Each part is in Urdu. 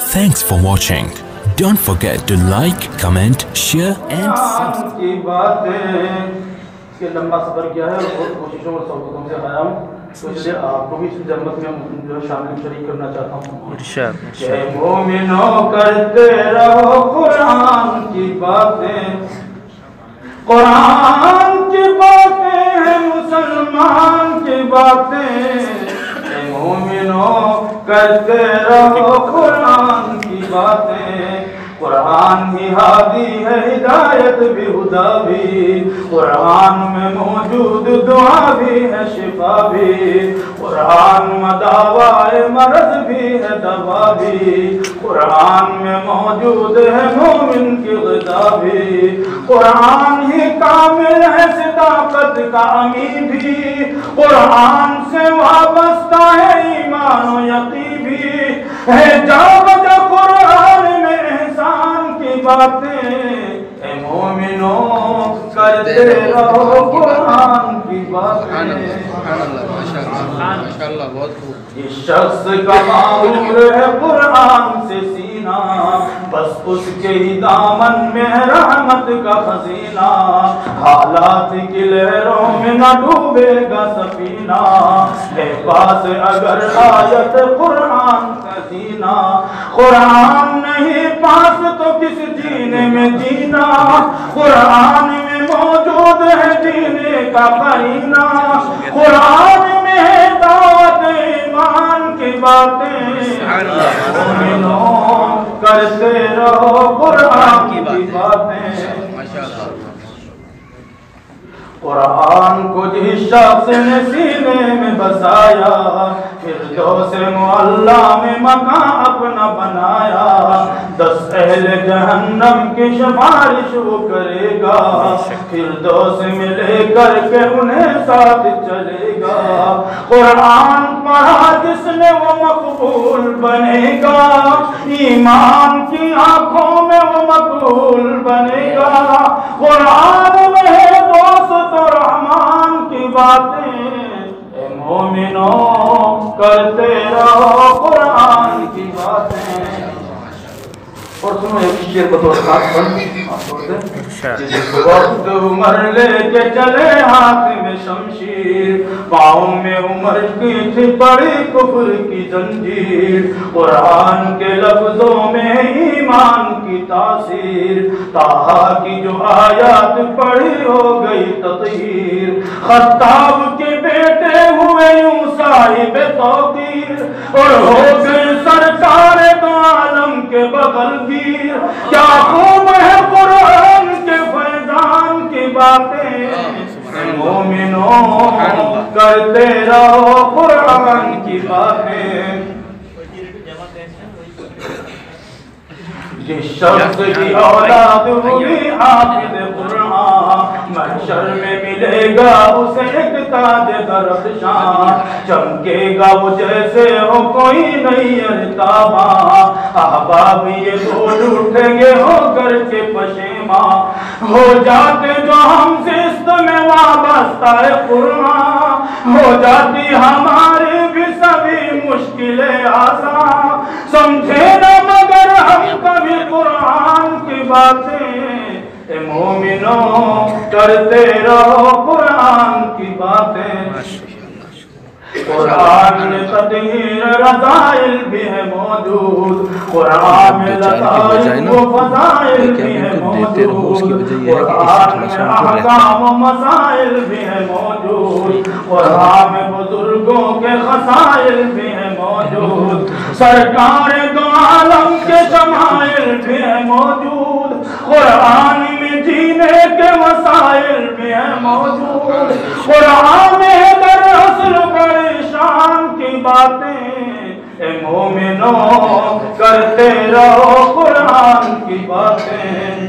Thanks for watching. Don't forget to like, comment, share and subscribe. لمبا سفر کیا ہے اور بہت کوششوں اور صحبتوں سے آیا ہوں، تو اس لیے آپ کو بھی اس جنت میں جو شامل شریک کرنا چاہتا ہوں. کہ مومنوں کرتے رہو قرآن کی باتیں، قرآن کی باتیں ہیں مسلمان کی باتیں. کہ مومنوں کرتے رہو قرآن کی باتیں، قرآن ہی ہادی ہے، ہدایت بھی ہدا بھی، قرآن میں موجود دعا بھی ہے شفا بھی، قرآن میں دعوائے مرض بھی ہے دوا بھی، قرآن میں موجود ہے مومن کی غذا بھی، قرآن ہی کامل ہے صداقت کا امین بھی، قرآن سے وابستہ ہے ایمان و یقین بھی ہے. جا بجا قرآن میں احسان کی باتیں، اے مومنوں کرتے رہو قرآن کی باتیں. اس شخص کا معمور ہے قرآن سے سینہ، بس اس کے ہی دامن میں ہے رحمت کا خزینہ. حالات کی لہروں میں نہ ڈوبے گا سفینہ، ہے پاس اگر آیت قرآن کا زینہ. قرآن نہیں پاس تو کس جینے میں جینا، قرآن میں موجود ہے جینے کا قرینہ. قرآن میں ہے دعوت ایمان کی باتیں، مومنوں کرتے رہو قرآن کی باتیں. قرآن کو جس شخص نے سینے میں بسایا، فردوس معلیٰ میں مکان اپنا بنایا. 10 اہل جہنم کی شمارش وہ کرے گا، فردوس میں لے کر کے انہیں ساتھ چلے گا. قرآن پڑھا جس نے وہ مقبول بنے گا، ایمان کی آنکھوں میں وہ مقبول بنے گا. قرآن میں ہے دوست رحمان کی باتیں، اے مومنوں کرتے رہو قرآن کی باتیں. اور سنو ایک شعر بطور خاص جس وقت عمر لے کے چلے ہاتھ میں شمشیر، پاؤں میں عمر کی تھی پڑی کفر کی زنجیر. قرآن کے لفظوں میں ایمان کی تاثیر، طٰہٰ کی جو آیات پڑھی ہو گئی تطہیر. خطاب کے بیٹے ہوئے یوں صاحب توقیر، اور ہو گئے سرکار دو عالم کے بغل گیر. کیا خوب ہے قرآن کے فیضان کی باتیں، مومنوں کرتے رہو قرآن کی باتیں. جس شخص کی اولاد ہوئی حافظ قرآن، محشر میں ملے گا اسے ایک تاج درخشاں. چمکے گا وہ جیسے ہو کوئی نئی ارتاباں، احباب یہ بول اٹھیں گے ہو کر کے پشیماں. ہو جاتے جو ہم سے اس میں وابستہ ہے قرآن، ہو جاتی ہماری بھی سبھی مشکلیں آسان. سمجھے نہ مگر ہم کبھی قرآن کی باتیں، اے مومنوں کرتے رہو قرآن کی باتیں. قرآن میں تطہیر رضائل بھی ہے موجود، قرآن میں لطائف و فضائل بھی ہے موجود، قرآن میں احکام و مسائل بھی ہے موجود، قرآن میں بزرگوں کے خصائل بھی ہے موجود، سرکار دو عالم کے شمائل بھی ہے موجود. قرآن میں جینے کے وسائل بھی ہے موجود. قرآن میں در اصل پریشان کی باتیں، اے مومنوں کرتے رہو قرآن کی باتیں.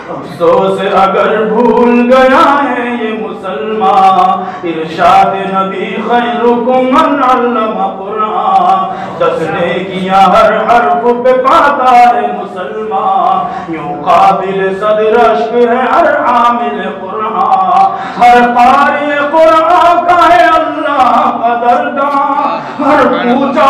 افسوس اگر بھول گیا ہے یہ مسلمان، ارشاد نبی خیرکم من علم قرآن. 10 نیکیاں ہر حرف پہ پاتا ہے مسلمان، یوں قابل صدر اشک ہے ہر عامل قرآن. ہر قاری قرآن کا ہے اللہ قدردان، ہر پوچھا